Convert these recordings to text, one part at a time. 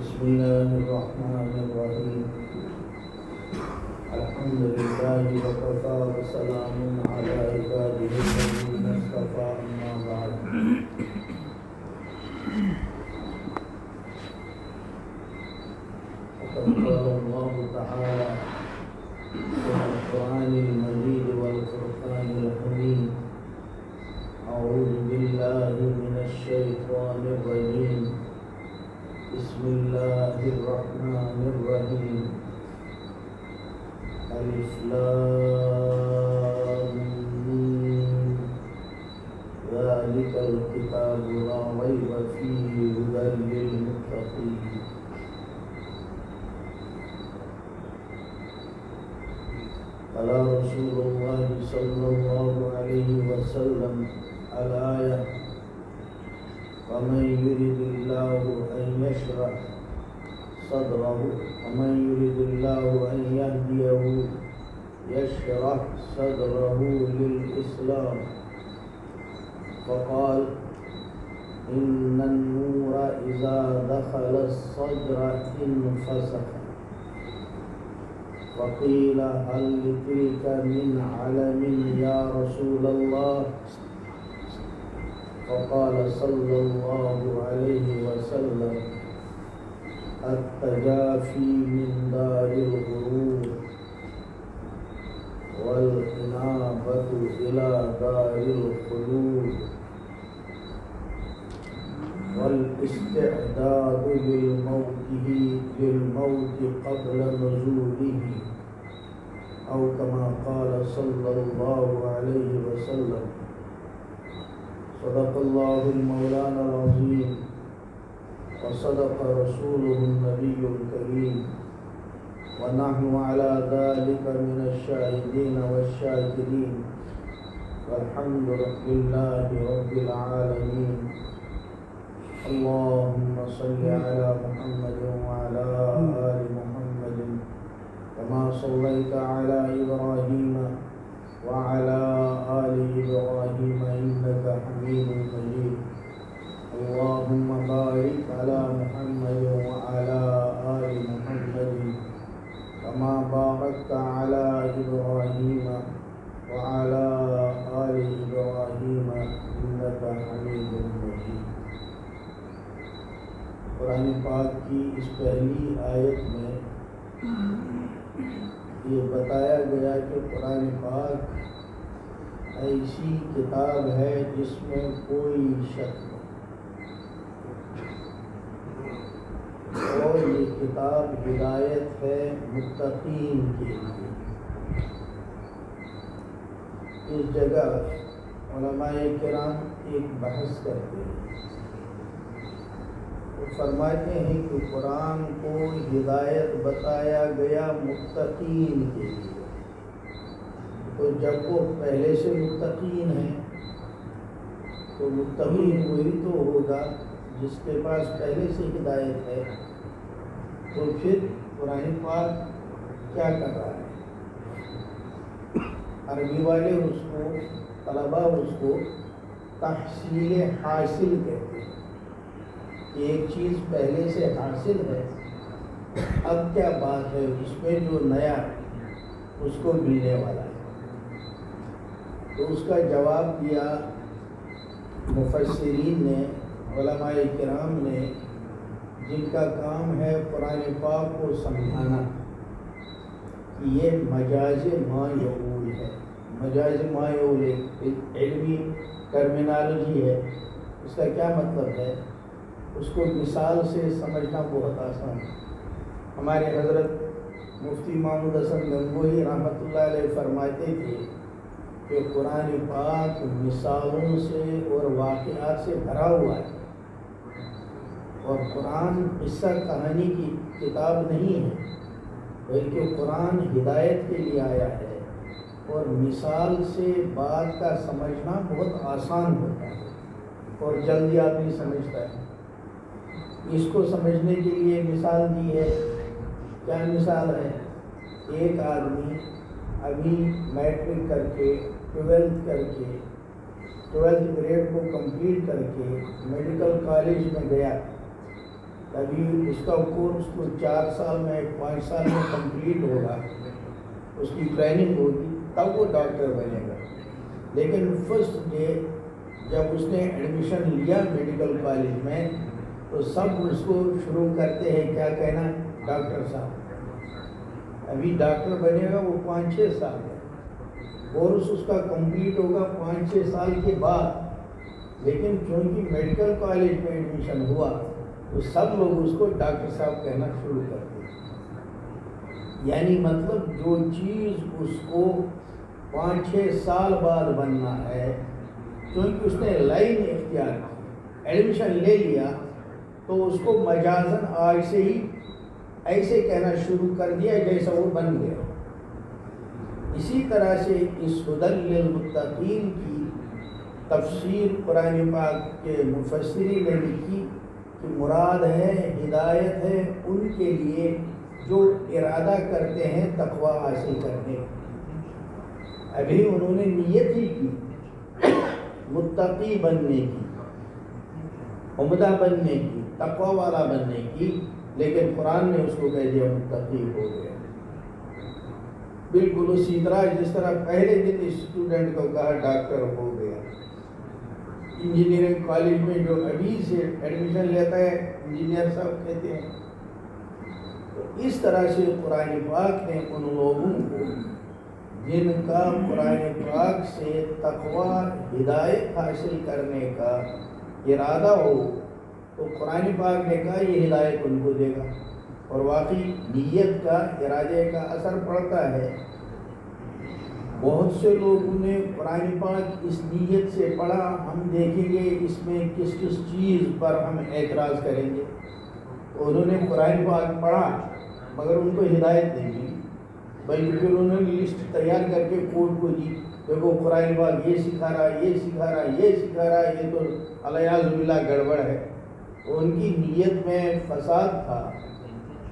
بسم الله الرحمن الرحيم الحمد لله وكفى وسلام على عباده الذين اصطفى أما بعد وقد قال الله تعالى في القرآن المجيد والفرقان الحميد أعوذ بالله من الشيطان الرجيم بسم الله الرحمن الرحيم ألف لام ميم ذلك الكتاب لا ريب فيه هدى للمتقين قال رسول الله صلى الله عليه وسلم الآية ومن يرد الله أن يشرح صدره ومن يرد الله أن يهديه يشرح صدره للإسلام فقال إن النور إذا دخل الصدر انفسخ فقيل هل لتلك من علم يا رسول الله فقال صلى الله عليه وسلم التجافي من دار الغرور والإنابة إلى دار الخلود والاستعداد للموت قبل نزوله أو كما قال صلى الله عليه وسلم صدق الله المولانا العظيم وصدق رسوله النبي الكريم ونحن على ذلك من الشاهدين والشاكرين والحمد لله رب العالمين اللهم صل على محمد وعلى آل محمد كما صليت على إبراهيم وعلى آل إبراهيم إنك حميد مجيد اللهم بارك على محمد وعلى آل محمد كما باركت على إبراهيم وعلى آل إبراهيم إنك حميد مجيد قرآن پاک کی اس پہلی آیت میں یہ بتایا گیا کہ قرآن پاک ایسی کتاب ہے جس میں کوئی شک نہیں اور یہ کتاب ہدایت ہے متقین کے لیے۔ اس جگہ علماء کرام ایک بحث کرتے ہیں، وہ فرماتے ہیں کہ قرآن کو ہدایت بتایا گیا متقین کے لیے، تو جب وہ پہلے سے متقین ہیں تو متقین وہی تو ہوگا جس کے پاس پہلے سے ہدایت ہے، تو پھر قرآن پاک کیا کر رہا ہے؟ عربی والے اس کو، طلباء اس کو تحصیل حاصل کہتے ہیں کہ ایک چیز پہلے سے حاصل ہے، اب کیا بات ہے اس میں جو نیا اس کو ملنے والا ہے۔ تو اس کا جواب دیا مفسرین نے، علماء کرام نے، جن کا کام ہے قرآن پاک کو سمجھانا کہ یہ مجاز ما یعول ہے۔ مجاز ما یعول ایک علمی ٹرمینالوجی ہے، اس کا کیا مطلب ہے؟ اس کو مثال سے سمجھنا بہت آسان ہے۔ ہمارے حضرت مفتی محمود حسن گنگوہی رحمۃ اللہ علیہ فرماتے تھے کہ قرآن پاک مثالوں سے اور واقعات سے بھرا ہوا ہے، اور قرآن قصہ کہانی کی کتاب نہیں ہے، بلکہ قرآن ہدایت کے لیے آیا ہے، اور مثال سے بات کا سمجھنا بہت آسان ہوتا ہے اور جلدی آدمی سمجھتا ہے۔ اس کو سمجھنے کے لیے مثال دی ہے۔ کیا مثال ہے؟ ایک آدمی ابھی میٹرک کر کے، 12th کر کے، 12th گریڈ کو کمپلیٹ کر کے میڈیکل کالج میں گیا، ابھی اس کا کورس تو 4 سال میں 5 سال میں کمپلیٹ ہوگا، اس کی ٹریننگ ہوگی، تب وہ ڈاکٹر بنے گا۔ لیکن فرسٹ ڈے جب اس نے ایڈمیشن لیا میڈیکل کالج میں تو سب اس کو شروع کرتے ہیں کیا کہنا، ڈاکٹر صاحب۔ ابھی ڈاکٹر بنے گا وہ 5-6 سال ہے، کورس اس کا کمپلیٹ ہوگا 5-6 سال کے بعد، لیکن چونکہ میڈیکل کالج میں ایڈمیشن ہوا تو سب لوگ اس کو ڈاکٹر صاحب کہنا شروع کر دیا۔ یعنی مطلب جو چیز اس کو 5-6 سال بعد بننا ہے، کیونکہ اس نے لائن اختیار کی، ایڈمیشن لے لیا، تو اس کو مجازن آج سے ہی ایسے کہنا شروع کر دیا جیسا وہ بن گیا۔ اسی طرح سے اس ہدی للمتقین کی تفسیر قرآن پاک کے مفسرین نے لکھی کہ مراد ہے ہدایت ہے ان کے لیے جو ارادہ کرتے ہیں تقوی حاصل کرنے کی۔ ابھی انہوں نے نیت ہی کی متقی بننے کی، عمدہ بننے کی، تقوی والا بننے کی، لیکن قرآن نے اس کو کہہ دیا متقی ہو گیا۔ بالکل اسی طرح جس طرح پہلے دن اسٹوڈنٹ کو کہا ڈاکٹر ہو گیا۔ انجینئرنگ کالج میں جو ابھی سے ایڈمیشن لیتا ہے انجینئر صاحب کہتے ہیں۔ تو اس طرح سے قرآن پاک نے ان لوگوں کو جن کا قرآن پاک سے تقوی ہدایت حاصل کرنے کا ارادہ ہو، تو قرآن پاک نے کہا یہ ہدایت ان کو دے گا۔ اور واقعی نیت کا، ارادے کا اثر پڑتا ہے۔ بہت سے لوگوں نے قرآن پاک اس نیت سے پڑھا، ہم دیکھیں گے اس میں کس کس چیز پر ہم اعتراض کریں گے، تو انہوں نے قرآن پاک پڑھا مگر ان کو ہدایت نہیں ملی، بلکہ پھر انہوں نے لسٹ تیار کر کے کورٹ کو دی، دیکھو قرآن پاک یہ سکھا رہا، یہ سکھا رہا، یہ سکھا رہا، یہ تو الیاذ باللہ گڑبڑ ہے۔ تو ان کی نیت میں فساد تھا،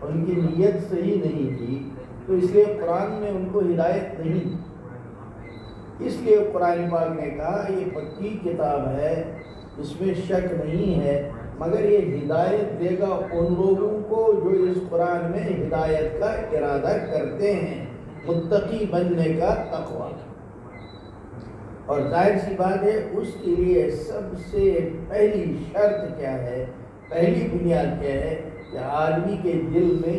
ان کی نیت صحیح نہیں تھی، تو اس لیے قرآن نے ان کو ہدایت نہیں دی۔ اس لیے قرآن پاک نے کہا یہ پکی کتاب ہے، اس میں شک نہیں ہے، مگر یہ ہدایت دے گا ان لوگوں کو جو اس قرآن میں ہدایت کا ارادہ کرتے ہیں، متقی بننے کا تقوی۔ اور ظاہر سی بات ہے اس کے لیے سب سے پہلی شرط کیا ہے، پہلی بنیاد کیا ہے کہ آدمی کے دل میں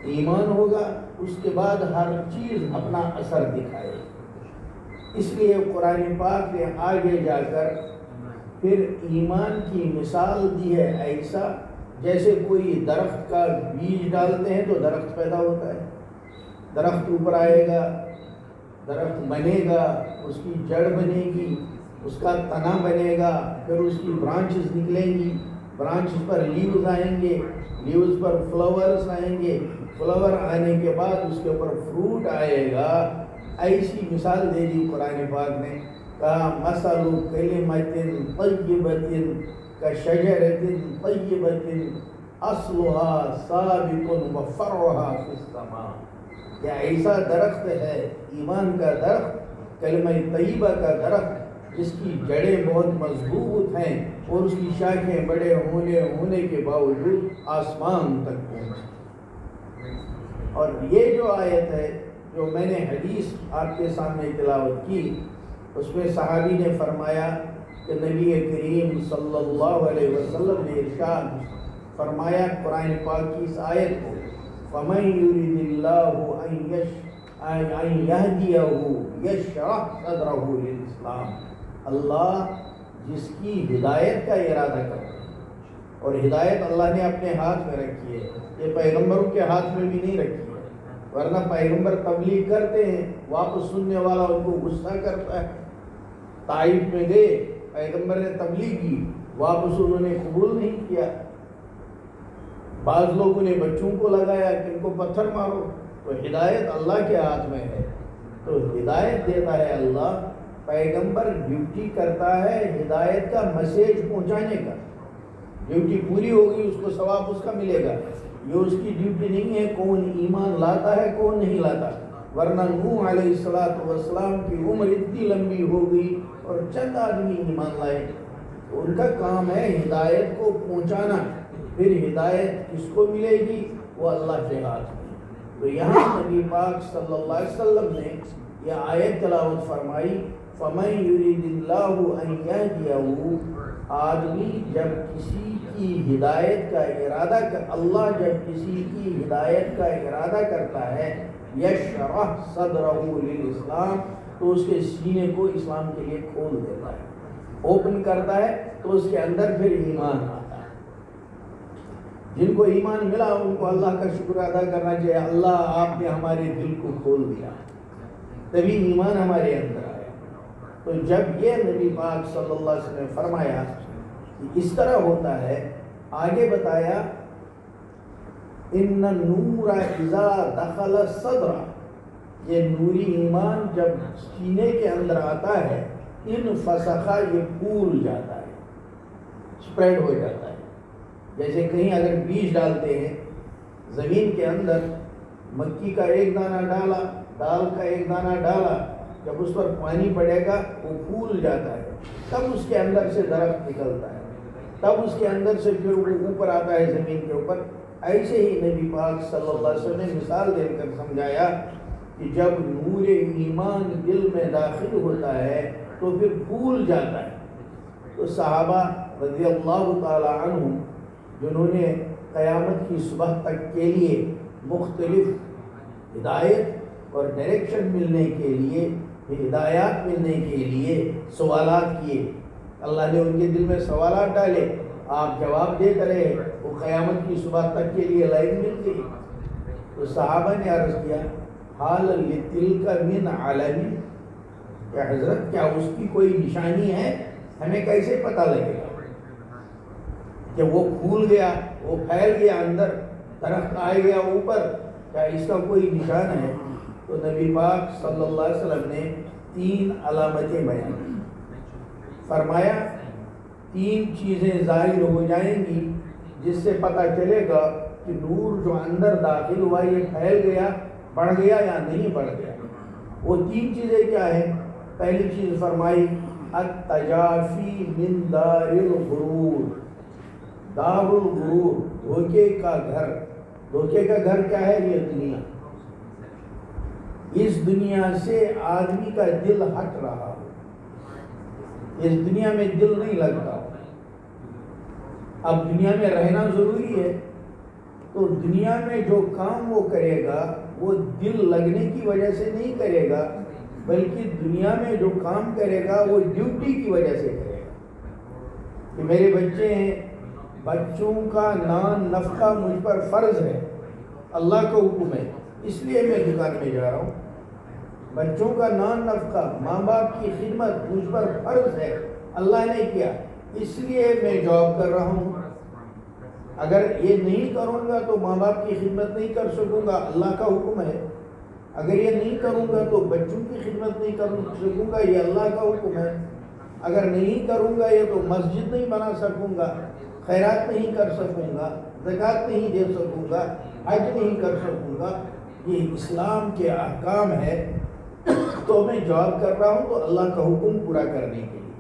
ایمان ہوگا، اس کے بعد ہر چیز اپنا اثر دکھائے۔ اس لیے قرآن پاک نے آگے جا کر پھر ایمان کی مثال دی ہے، ایسا جیسے کوئی درخت کا بیج ڈالتے ہیں تو درخت پیدا ہوتا ہے، درخت اوپر آئے گا، درخت بنے گا، اس کی جڑ بنے گی، اس کا تنا بنے گا، پھر اس کی برانچز نکلیں گی، برانچز پر لیوز آئیں گے، لیوز پر فلاورز آئیں گے، فلاور آنے کے بعد اس کے اوپر فروٹ آئے گا۔ ایسی مثال دے دی قرآن پاک نے، کہا مثل کلمۃ طیبۃ کشجرۃ طیبۃ اصلها ثابت وفرعها فی السماء۔ یہ ایسا درخت ہے، ایمان کا درخت، کلمہ طیبہ کا درخت، جس کی جڑیں بہت مضبوط ہیں اور اس کی شاخیں بڑے ہونے کے باوجود آسمان تک پہنچ۔ اور یہ جو آیت ہے جو میں نے حدیث آپ کے سامنے تلاوت کی، اس میں صحابی نے فرمایا کہ نبی کریم صلی اللہ علیہ وسلم نے ارشاد فرمایا قرآن پاک کی اس آیت کو، فَمَن يُرِدِ اللَّهُ أَن يَهْدِيَهُ يَشْرَحْ صَدْرَهُ لِلْإِسْلَامِ۔ اللہ جس کی ہدایت کا ارادہ کرتا ہے، اور ہدایت اللہ نے اپنے ہاتھ میں رکھی ہے، یہ پیغمبروں کے ہاتھ میں بھی نہیں رکھی ہے، ورنہ پیغمبر تبلیغ کرتے ہیں، واپس سننے والا ان کو غصہ کرتا ہے۔ طائف میں گئے، پیغمبر نے تبلیغ کی، واپس انہوں نے قبول نہیں کیا۔ بعض لوگوں نے بچوں کو لگایا کہ ان کو پتھر مارو، تو ہدایت اللہ کے ہاتھ میں ہے، تو ہدایت دیتا ہے اللہ، پیغمبر ڈیوٹی کرتا ہے ہدایت کا میسیج پہنچانے کا، ڈیوٹی پوری ہوگی اس کو ثواب اس کا ملے گا۔ یہ اس کی ڈیوٹی نہیں ہے کون ایمان لاتا ہے کون نہیں لاتا، ورنہ نوح علیہ السلام کی عمر اتنی لمبی ہو گئی اور چند آدمی ایمان لائے، ان کا کام ہے ہدایت کو پہنچانا. پھر ہدایت کس کو ملے گی؟ وہ اللہ کے ہاتھ میں. تو یہاں نبی پاک صلی اللہ علیہ وسلم نے یہ آیت تلاوت فرمائی، فَمَن يُرِدِ اللَّهُ أَن يَهْدِيَهُ. آدمی جب کسی کی ہدایت کا ارادہ اللہ جب کسی کی ہدایت کا ارادہ کرتا ہے، یشرح صدرہ للاسلام، تو اس کے سینے کو اسلام کے لیے کھول دیتا ہے، اوپن کرتا ہے، تو اس کے اندر پھر ایمان آتا ہے. جن کو ایمان ملا ان کو اللہ کا شکر ادا کرنا چاہیے، اللہ آپ نے ہمارے دل کو کھول دیا، تبھی ایمان ہمارے اندر آیا. تو جب یہ نبی پاک صلی اللہ علیہ وسلم نے فرمایا کہ اس طرح ہوتا ہے، آگے بتایا ان النور اذا دخل الصدر، یہ نوری ایمان جب سینے کے اندر آتا ہے، ان فسخہ، یہ پھول جاتا ہے، سپریڈ ہو جاتا ہے. جیسے کہیں اگر بیج ڈالتے ہیں زمین کے اندر، مکی کا ایک دانہ ڈالا، دال کا ایک دانہ ڈالا، جب اس پر پانی پڑے گا وہ پھول جاتا ہے، تب اس کے اندر سے درخت نکلتا ہے، تب اس کے اندر سے پھر وہ اوپر آتا ہے زمین کے اوپر. ایسے ہی نبی پاک صلی اللہ علیہ وسلم نے مثال دے کر سمجھایا کہ جب نور ایمان دل میں داخل ہوتا ہے تو پھر پھول جاتا ہے. تو صحابہ رضی اللہ تعالی عنہم جنہوں نے قیامت کی صبح تک کے لیے مختلف ہدایت اور ڈائریکشن ملنے کے لیے، ہدایات ملنے کے لیے سوالات کیے، اللہ نے ان کے دل میں سوالات ڈالے، آپ جواب دیتے رہے، وہ قیامت کی صبح تک کے لیے لائن مل گئی. تو صحابہ نے عرض کیا حال لتلک من علم، کہ حضرت کیا اس کی کوئی نشانی ہے، ہمیں کیسے پتہ لگے گا کہ وہ پھول گیا، وہ پھیل گیا اندر، درخت آ گیا اوپر، کیا اس کا کوئی نشان ہے؟ تو نبی پاک صلی اللہ علیہ وسلم نے 3 علامتیں بیان کی. فرمایا 3 چیزیں ظاہر ہو جائیں گی جس سے پتہ چلے گا کہ نور جو اندر داخل ہوا یہ پھیل گیا، بڑھ گیا یا نہیں بڑھ گیا. وہ 3 چیزیں کیا ہیں؟ پہلی چیز فرمائی التجافی من دار الغرور. دار الغرور، دھوکے کا گھر. دھوکے کا گھر کیا ہے؟ یہ دنیا. اس دنیا سے آدمی کا دل ہٹ رہا ہو، اس دنیا میں دل نہیں لگتا. اب دنیا میں رہنا ضروری ہے، تو دنیا میں جو کام وہ کرے گا وہ دل لگنے کی وجہ سے نہیں کرے گا، بلکہ دنیا میں جو کام کرے گا وہ ڈیوٹی کی وجہ سے کرے گا. کہ میرے بچے ہیں، بچوں کا نان نفقہ مجھ پر فرض ہے، اللہ کا حکم ہے، اس لیے میں دکان میں جا رہا ہوں. بچوں کا نان نفقہ، ماں باپ کی خدمت مجھ پر فرض ہے، اللہ نے کیا، اس لیے میں جاب کر رہا ہوں. اگر یہ نہیں کروں گا تو ماں باپ کی خدمت نہیں کر سکوں گا، اللہ کا حکم ہے. اگر یہ نہیں کروں گا تو بچوں کی خدمت نہیں کر سکوں گا، یہ اللہ کا حکم ہے. اگر نہیں کروں گا یہ تو مسجد نہیں بنا سکوں گا، خیرات نہیں کر سکوں گا، زکوٰۃ نہیں دے سکوں گا، حج نہیں کر سکوں گا. یہ اسلام کے احکام ہے. تو میں جاب کر رہا ہوں تو اللہ کا حکم پورا کرنے کے لیے،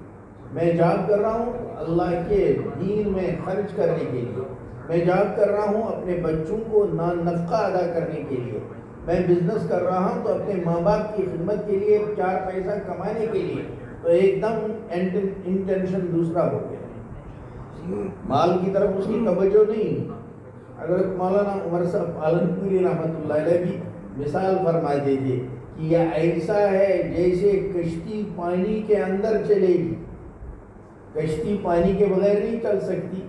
میں جاب کر رہا ہوں اللہ کے دین میں خرچ کرنے کے لیے، میں جاب کر رہا ہوں اپنے بچوں کو نان نفقہ ادا کرنے کے لیے، میں بزنس کر رہا ہوں تو اپنے ماں باپ کی خدمت کے لیے، 4 پیسہ کمانے کے لیے. تو ایک دم انٹینشن دوسرا ہو گیا، مال کی طرف اس کی توجہ نہیں. حضرت مولانا عمر صاحب پالنپوری رحمۃ اللہ علیہ بھی مثال فرما دیجیے کہ یہ ایسا ہے جیسے کشتی پانی کے اندر چلے گی. کشتی پانی کے بغیر نہیں چل سکتی،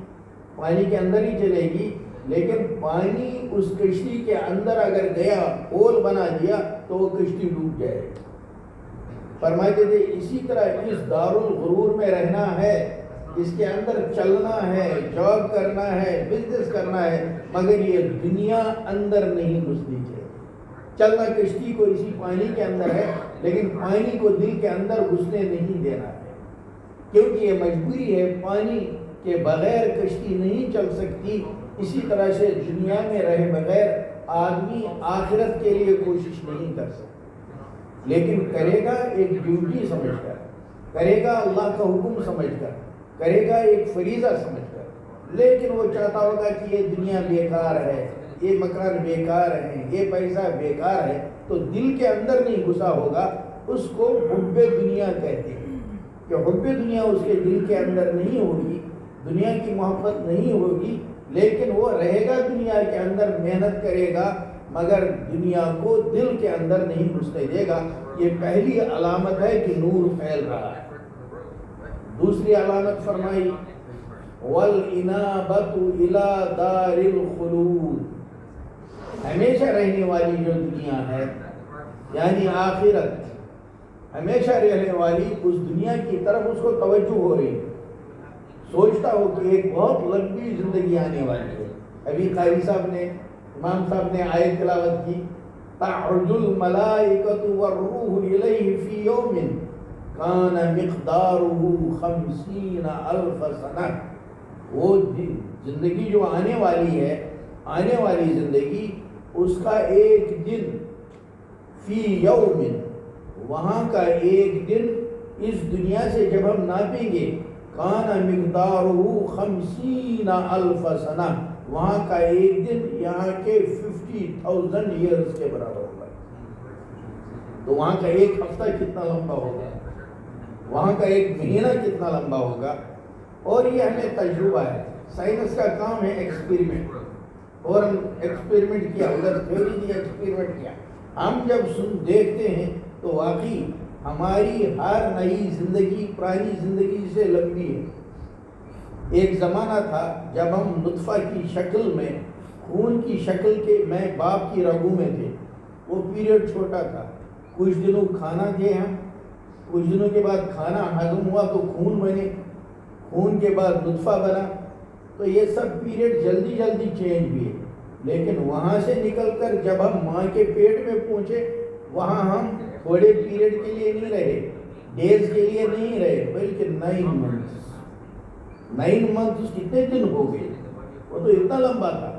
پانی کے اندر ہی چلے گی، لیکن پانی اس کشتی کے اندر اگر گیا، پول بنا دیا تو وہ کشتی ڈوب جائے گی. فرماتے تھے اسی طرح اس دار الغرور میں رہنا ہے، اس کے اندر چلنا ہے، جاب کرنا ہے، بزنس کرنا ہے، مگر یہ دنیا اندر نہیں گھسنی چاہیے. چلنا کشتی کو اسی پانی کے اندر ہے، لیکن پانی کو دل کے اندر گھسنے نہیں دینا ہے، کیونکہ یہ مجبوری ہے، پانی کے بغیر کشتی نہیں چل سکتی. اسی طرح سے دنیا میں رہے بغیر آدمی آخرت کے لیے کوشش نہیں کر سکتا، لیکن کرے گا ایک ڈیوٹی سمجھ کر، کرے گا اللہ کا حکم سمجھ کر، کرے گا ایک فریضہ سمجھ کر، لیکن وہ چاہتا ہوگا کہ یہ دنیا بیکار ہے، یہ مکان بیکار ہے، یہ پیسہ بیکار ہے، تو دل کے اندر نہیں گھسا ہوگا. اس کو حب دنیا کہتے ہیں کہ حب دنیا اس کے دل کے اندر نہیں ہوگی، دنیا کی محبت نہیں ہوگی، لیکن وہ رہے گا دنیا کے اندر، محنت کرے گا، مگر دنیا کو دل کے اندر نہیں گھسنے دے گا. یہ پہلی علامت ہے کہ نور پھیل رہا ہے. دوسری علامت فرمائی وَالْإِنَابَةُ إِلَى دَارِ الْخُلُودِ، ہمیشہ رہنے والی جو دنیا ہے یعنی آخرت، ہمیشہ رہنے والی اس دنیا کی طرف اس کو توجہ ہو رہی ہے. سوچتا ہو کہ ایک بہت لمبی زندگی آنے والی ہے. ابھی قاری صاحب نے، امام صاحب نے آیت تلاوت کی تعرج الملائکۃ والروح الیہ فی یوم کان مقدارہ 50,000 سنہ. وہ زندگی جو آنے والی ہے، آنے والی زندگی، اس کا ایک دن، فی یوم، وہاں کا ایک دن اس دنیا سے جب ہم ناپیں گے، کان مقدارہ 50,000 سنہ، وہاں کا ایک دن یہاں کے 50,000 ایئرز کے برابر ہوگا. تو وہاں کا ایک ہفتہ کتنا لمبا ہوگا، وہاں کا ایک مہینہ کتنا لمبا ہوگا. اور یہ ہمیں تجربہ ہے، سائنس کا کام ہے ایکسپیریمنٹ. اور ہم ایکسپیریمنٹ کیا، ادھر تھیوری دی، ایکسپیریمنٹ کیا. ہم جب دیکھتے ہیں تو واقعی ہماری ہر نئی زندگی پرانی زندگی سے لمبی ہے. ایک زمانہ تھا جب ہم نطفہ کی شکل میں، خون کی شکل کے میں باپ کی رگوں میں تھے. وہ پیریڈ چھوٹا تھا، کچھ دنوں کھانا تھے ہم، کچھ دنوں کے بعد کھانا ہضم ہوا تو خون بنے، خون کے بعد نطفہ بنا. تو یہ سب پیریڈ جلدی جلدی چینج ہوئے. لیکن وہاں سے نکل کر جب ہم ماں کے پیٹ میں پہنچے، وہاں ہم تھوڑے پیریڈ کے لیے نہیں رہے، ڈیز کے لیے نہیں رہے، بلکہ 9 منتھس. 9 منتھس کتنے دن ہو گئے، وہ تو اتنا لمبا تھا.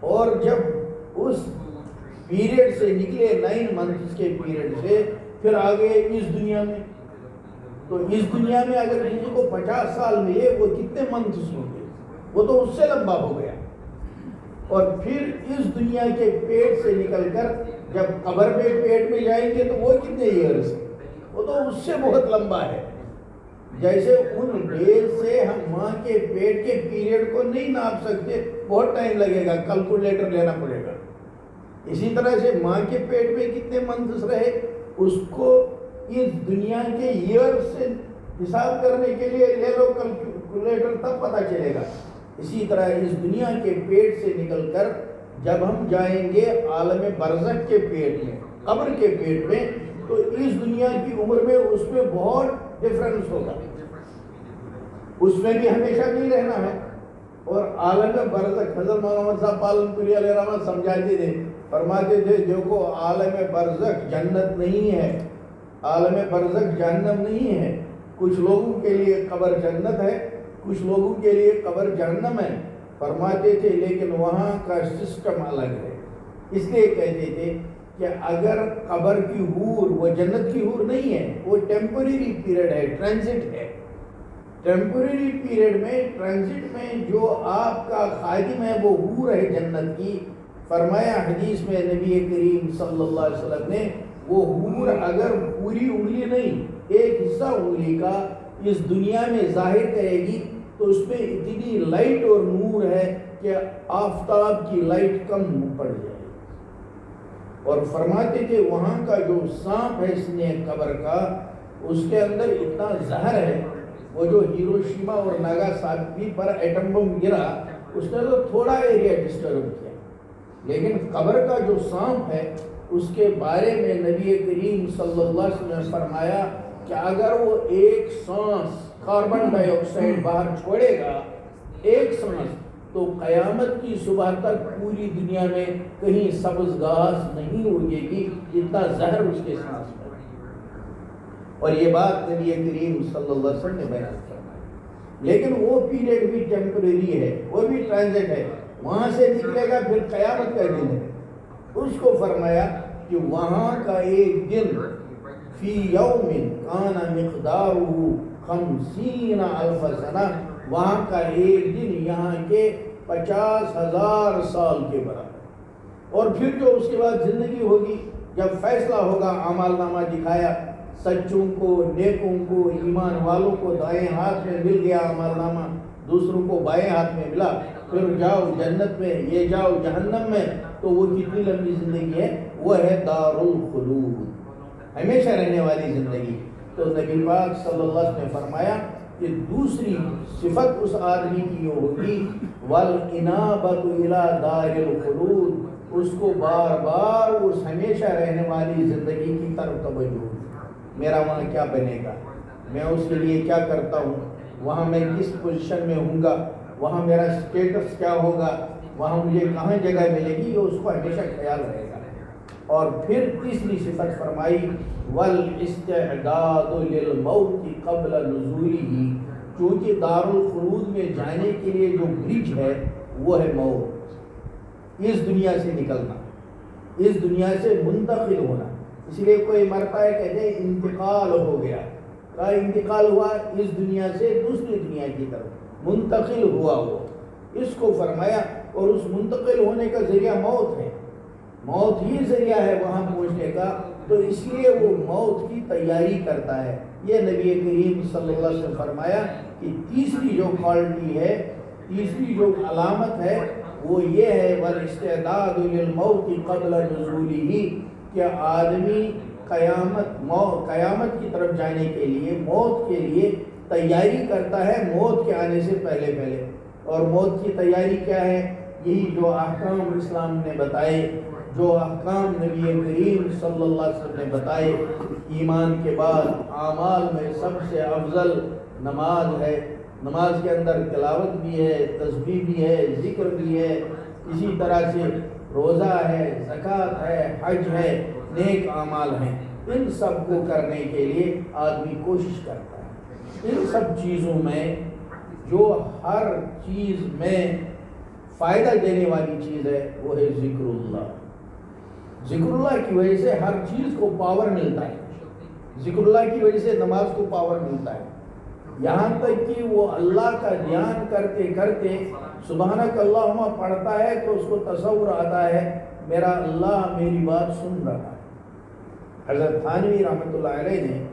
اور جب اس پیریڈ سے نکلے، 9 منتھس کے پیریڈ سے پھر آگے اس دنیا میں، تو اس دنیا میں اگر کسی کو 50 سال ملے، وہ کتنے منتھس ہوں گے، وہ تو اس سے لمبا ہو گیا. اور پھر اس دنیا کے پیٹ سے نکل کر جب قبر میں پیٹ میں جائیں گے تو وہ کتنے ایئرز، وہ تو اس سے بہت لمبا ہے. جیسے ان ڈیز سے ہم ماں کے پیٹ کے پیریڈ کو نہیں ناپ سکتے، بہت ٹائم لگے گا، کیلکولیٹر لینا پڑے گا. اسی طرح سے ماں کے پیٹ میں کتنے منتھس رہے، اس کو اس دنیا کے ایئر سے حساب کرنے کے لیے لے لو کیلکولیٹر، تب پتہ چلے گا. اسی طرح اس دنیا کے پیٹ سے نکل کر جب ہم جائیں گے عالم برزخ کے پیٹ میں، قبر کے پیٹ میں، تو اس دنیا کی عمر میں اس میں بہت ڈفرنس ہوگا. اس میں بھی ہمیشہ نہیں رہنا ہے. اور عالم برزخ، حضرت محمد صاحب پالن پوری علیہ رحمت سمجھاتے تھے، فرماتے تھے دیکھو عالم برزخ جنت نہیں ہے، عالم برزخ جہنم نہیں ہے. کچھ لوگوں کے لیے قبر جنت ہے، کچھ لوگوں کے لیے قبر جہنم ہے. فرماتے تھے لیکن وہاں کا سسٹم الگ ہے. اس لیے کہتے تھے کہ اگر قبر کی حور وہ جنت کی حور نہیں ہے، وہ ٹیمپریری پیریڈ ہے، ٹرانزٹ ہے. ٹیمپریری پیریڈ میں، ٹرانزٹ میں جو آپ کا خادم ہے وہ حور ہے جنت کی. فرمایا حدیث میں نبی کریم صلی اللہ علیہ وسلم نے، وہ حور اگر پوری انگلی نہیں، ایک حصہ انگلی کا اس دنیا میں ظاہر کرے گی تو اس میں اتنی لائٹ اور نور ہے کہ آفتاب کی لائٹ کم پڑ جائے. اور فرماتے تھے وہاں کا جو سانپ ہے سینے قبر کا، اس کے اندر اتنا زہر ہے. وہ جو ہیروشیما اور ناگاساکی پر ایٹم بم گرا، اس نے تو تھوڑا ایریا ڈسٹرب کیا، لیکن قبر کا جو سانپ ہے اس کے بارے میں نبی کریم صلی اللہ علیہ وسلم نے فرمایا کہ اگر وہ ایک سانس کاربن ڈائی آکسائڈ باہر چھوڑے گا، ایک سانس، تو قیامت کی صبح تک پوری دنیا میں کہیں سبز گھاس نہیں اگے گی، اتنا زہر اس کے سانس میں. اور یہ بات نبی کریم صلی اللہ علیہ وسلم نے بیان فرمائی. لیکن وہ پیریڈ بھی ٹیمپریری ہے، وہ بھی ٹرانزٹ ہے، وہاں سے نکلے گا پھر قیامت کا دن ہے. اس کو فرمایا کہ وہاں کا ایک دن فی یوم کان مقدارہ 50,000 سنہ، وہاں کا ایک دن یہاں کے 50,000 سال کے برابر۔ اور پھر جو اس کے بعد زندگی ہوگی، جب فیصلہ ہوگا، اعمال نامہ دکھایا، سچوں کو، نیکوں کو، ایمان والوں کو دائیں ہاتھ میں مل گیا اعمال نامہ، دوسروں کو بائیں ہاتھ میں ملا، پھر جاؤ جنت میں، یہ جاؤ جہنم میں، تو وہ کتنی لمبی زندگی ہے؟ وہ ہے دار الخلود، ہمیشہ رہنے والی زندگی۔ تو نبی پاک صلی اللہ علیہ وسلم نے فرمایا کہ دوسری صفت اس آدمی کی یہ ہوگی وَالْإِنَابَةُ إِلَىٰ دَارِ الْخُلُودِ، اس کو بار بار اس ہمیشہ رہنے والی زندگی کی طرف توجہ ہوگی۔ میرا وہاں کیا بنے گا، میں اس کے لیے کیا کرتا ہوں، وہاں میں کس پوزیشن میں ہوں گا، وہاں میرا اسٹیٹس کیا ہوگا، وہاں مجھے کہاں جگہ ملے گی، یہ اس کو ہمیشہ خیال رہے گا۔ اور پھر تیسری صفت فرمائی وَالْإِسْتِعْدَادُ لِلْمَوْتِ قَبْلَ نُزُولِهِ، چونکہ دار الخلود میں جانے کے لیے جو برج ہے وہ ہے موت، اس دنیا سے نکلنا، اس دنیا سے منتقل ہونا۔ اس لیے کوئی مرتا ہے کہتے ہیں انتقال ہو گیا، کا انتقال ہوا اس دنیا سے دوسری دنیا کی طرف منتقل ہوا، وہ اس کو فرمایا۔ اور اس منتقل ہونے کا ذریعہ موت ہے، موت ہی ذریعہ ہے وہاں پہنچنے کا، تو اس لیے وہ موت کی تیاری کرتا ہے۔ یہ نبی کریم صلی اللہ علیہ وسلم فرمایا کہ تیسری جو کوالٹی ہے، تیسری جو علامت ہے وہ یہ ہے وَالْإِسْتِعْدَادُ لِلْمَوْتِ قَبْلَ نُزُولِهِ، کہ آدمی قیامت کی طرف جانے کے لیے، موت کے لیے تیاری کرتا ہے موت کے آنے سے پہلے پہلے۔ اور موت کی تیاری کیا ہے؟ یہی جو احکام اسلام نے بتائے، جو احکام نبی کریم صلی اللہ علیہ وسلم نے بتائے۔ ایمان کے بعد اعمال میں سب سے افضل نماز ہے، نماز کے اندر تلاوت بھی ہے، تسبیح بھی ہے، ذکر بھی ہے، اسی طرح سے روزہ ہے، زکوٰۃ ہے، حج ہے، نیک اعمال ہیں۔ ان سب کو کرنے کے لیے آدمی کوشش کرتا ہے۔ ان سب چیزوں میں جو ہر چیز میں فائدہ دینے والی چیز ہے وہ ہے ذکر اللہ۔ ذکر اللہ کی وجہ سے ہر چیز کو پاور ملتا ہے، ذکر اللہ کی وجہ سے نماز کو پاور ملتا ہے، یہاں تک کہ وہ اللہ کا دھیان کرتے کرتے سبحانک اللہم پڑھتا ہے تو اس کو تصور آتا ہے میرا اللہ میری بات سن رہا ہے۔ حضرت تھانوی رحمۃ اللہ علیہ نے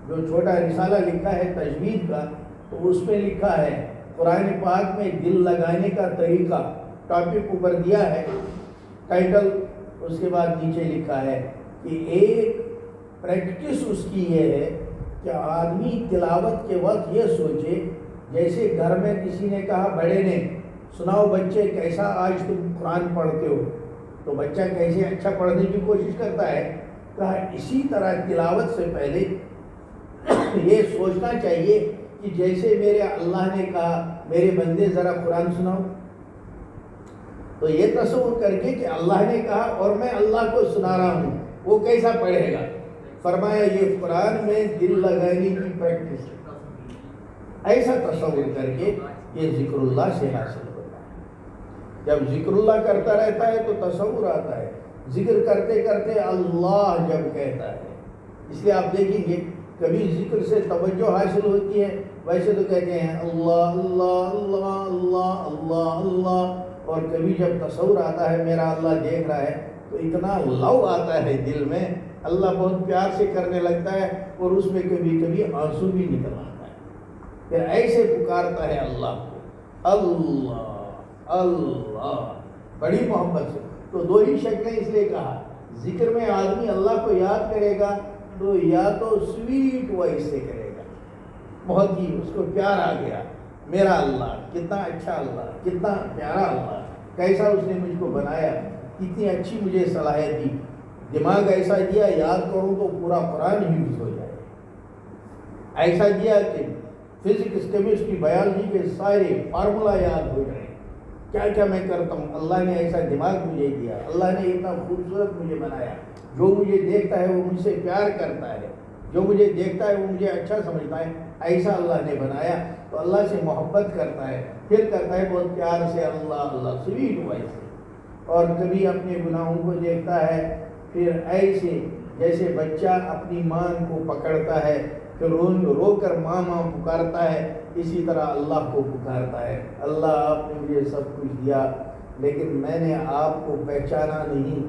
جو چھوٹا رسالہ لکھا ہے تجوید کا، تو اس میں لکھا ہے قرآن پاک میں دل لگانے کا طریقہ، ٹاپک اوپر دیا ہے ٹائٹل، اس کے بعد نیچے لکھا ہے کہ ایک پریکٹس اس کی یہ ہے کہ آدمی تلاوت کے وقت یہ سوچے، جیسے گھر میں کسی نے کہا بڑے نے سناؤ بچے کیسا آج تم قرآن پڑھتے ہو، تو بچہ کیسے اچھا پڑھنے کی کوشش کرتا ہے، کہا اسی طرح تلاوت سے پہلے یہ سوچنا چاہیے کہ جیسے میرے اللہ نے کہا میرے بندے ذرا قرآن سناؤ، تو یہ تصور کر کے کہ اللہ نے کہا اور میں اللہ کو سنا رہا ہوں، وہ کیسا پڑھے گا؟ فرمایا یہ قرآن میں دل لگانے کی پریکٹس ہے۔ ایسا تصور کر کے یہ ذکر اللہ سے حاصل ہوتا ہے۔ جب ذکر اللہ کرتا رہتا ہے تو تصور آتا ہے، ذکر کرتے کرتے اللہ جب کہتا ہے، اس لیے آپ دیکھیں گے کبھی ذکر سے توجہ حاصل ہوتی ہے، ویسے تو کہتے ہیں اللہ اللہ اللہ اللہ اللہ اللہ، اور کبھی جب تصور آتا ہے میرا اللہ دیکھ رہا ہے تو اتنا لو آتا ہے دل میں، اللہ بہت پیار سے کرنے لگتا ہے اور اس میں کبھی کبھی آنسو بھی نکل آتا ہے، پھر ایسے پکارتا ہے اللہ کو اللہ اللہ بڑی محبت سے۔ تو دو ہی شکلیں اس لیے کہا، ذکر میں آدمی اللہ کو یاد کرے گا تو یا تو سویٹ وائس سے کرے گا، بہت ہی اس کو پیار آ گیا، میرا اللہ کتنا اچھا اللہ، کتنا پیارا اللہ، کیسا اس نے مجھ کو بنایا، کتنی اچھی مجھے صلاحیت دی، دماغ ایسا دیا یاد کروں تو پورا قرآن حفظ ہو جائے، ایسا دیا کہ فزکس کیمسٹری بایولوجی کے سارے فارمولا یاد ہو جائیں، کیا کیا میں کرتا ہوں، اللہ نے ایسا دماغ مجھے دیا، اللہ نے اتنا خوبصورت مجھے بنایا، جو مجھے دیکھتا ہے وہ مجھ سے پیار کرتا ہے، جو مجھے دیکھتا ہے وہ مجھے اچھا سمجھتا ہے، ایسا اللہ نے بنایا، تو اللہ سے محبت کرتا ہے، پھر کرتا ہے بہت پیار سے اللہ اللہ سویٹ وائس سے، اور کبھی اپنے گناہوں کو دیکھتا ہے، پھر ایسے جیسے بچہ اپنی ماں کو پکڑتا ہے، پھر رو کر ماں ماں پکارتا ہے، اسی طرح اللہ کو پکارتا ہے، اللہ آپ نے مجھے سب کچھ دیا لیکن میں نے آپ کو پہچانا نہیں،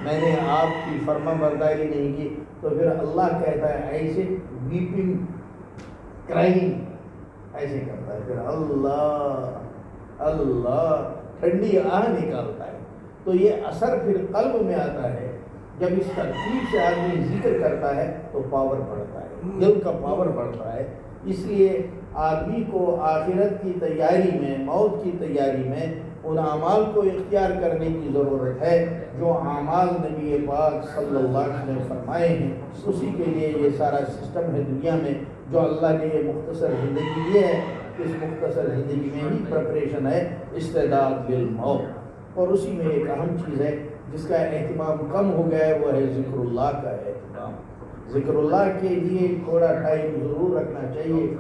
میں نے آپ کی فرما برداری نہیں کی، تو پھر اللہ کہتا ہے ایسے ویپنگ کرائم ایسے کرتا ہے، پھر اللہ ٹھنڈی آہ نکالتا ہے۔ تو یہ اثر پھر قلب میں آتا ہے، جب اس ترتیب سے آدمی ذکر کرتا ہے تو پاور بڑھتا ہے، دل کا پاور بڑھتا ہے۔ اس لیے آدمی کو آخرت کی تیاری میں، موت کی تیاری میں ان اعمال کو اختیار کرنے کی ضرورت ہے جو اعمال نبی پاک صلی اللہ علیہ وسلم نے فرمائے ہیں۔ اسی کے لیے یہ سارا سسٹم ہے دنیا میں، جو اللہ نے یہ مختصر زندگی دی ہے، اس مختصر زندگی میں ہی پریپریشن ہے استعداد للموت۔ اور اسی میں ایک اہم چیز ہے جس کا اہتمام کم ہو گیا ہے، وہ ہے ذکر اللہ کا اہتمام۔ ذکر اللہ کے لیے تھوڑا ٹائم ضرور رکھنا چاہیے،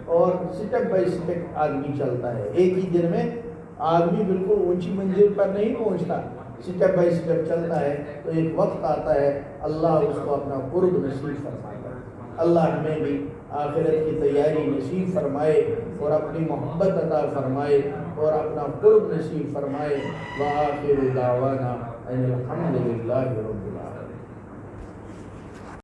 اور سٹیپ بائی سٹیپ آدمی چلتا ہے۔ ایک ہی دن میں آدمی بالکل اونچی منزل پر نہیں پہنچتا، سٹیپ بائی سٹیپ چلتا ہے، تو ایک وقت آتا ہے اللہ اس کو اپنا قرب نصیب فرمائے گا۔ اللہ ہمیں بھی آخرت کی تیاری نصیب فرمائے اور اپنی محبت عطا فرمائے اور اپنا قرب نصیب فرمائے۔ وآخر دعوانا ان الحمد للہ رب العالمین۔